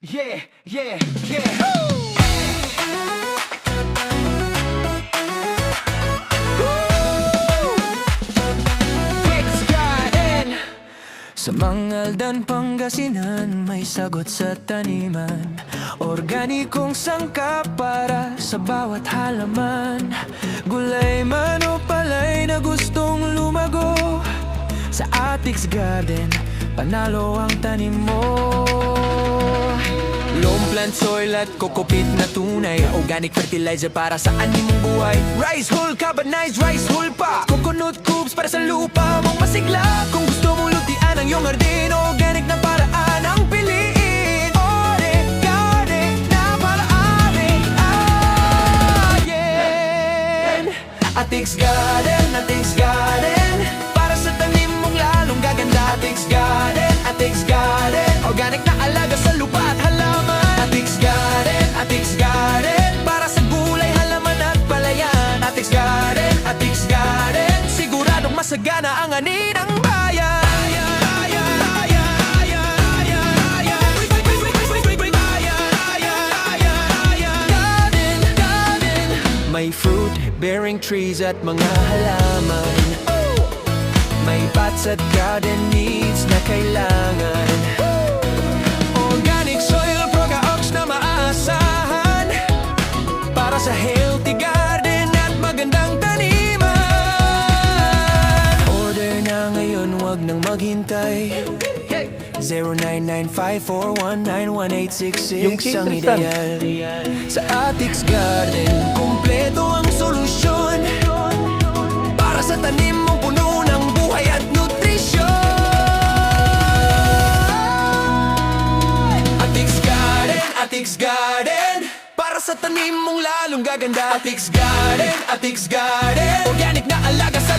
Yeah, yeah, yeah. Woo! Kicks Garden. Sa Mangaldan, Pangasinan, may sagot sa taniman. Organikong sangkap para sa bawat halaman. Gulay man o palay na gustong lumago, sa Atix Garden, panalo ang tanim mo. Loam plant soil at kokopit na tunay, organic fertilizer para sa animong buhay. Rice hull, carbonized rice hull pa, coconut cubes para sa lupa mong masigla. Kung gusto mong lutian ang iyong hardin, organic na paraan ang piliin. Organic na paraan, Atix Garden, Atix Garden, para sa tanim mong lalong gaganda. Atix Garden, Atix Garden, organic na alaga sa lupa at halaman. Atix Garden, Atix Garden, para sa gulay, halaman at palayan. Atix Garden, Atix Garden, siguradong masagana ang ani ng bayan. May fruit-bearing trees at mga halaman. May pots at garden needs na kailangan. Organic soil, Procaox na maaasahan, para sa healthy garden at magandang taniman. Order na ngayon, wag nang maghintay. 0995419186 ang ideal. Sa Atix Garden, kumpleto ang solusyon para sa tanim mong puno ng buhay at nutrisyon. Atix Garden, Atix Garden, para sa tanim mong lalong gaganda. Atix Garden, Atix Garden, organic na alaga sa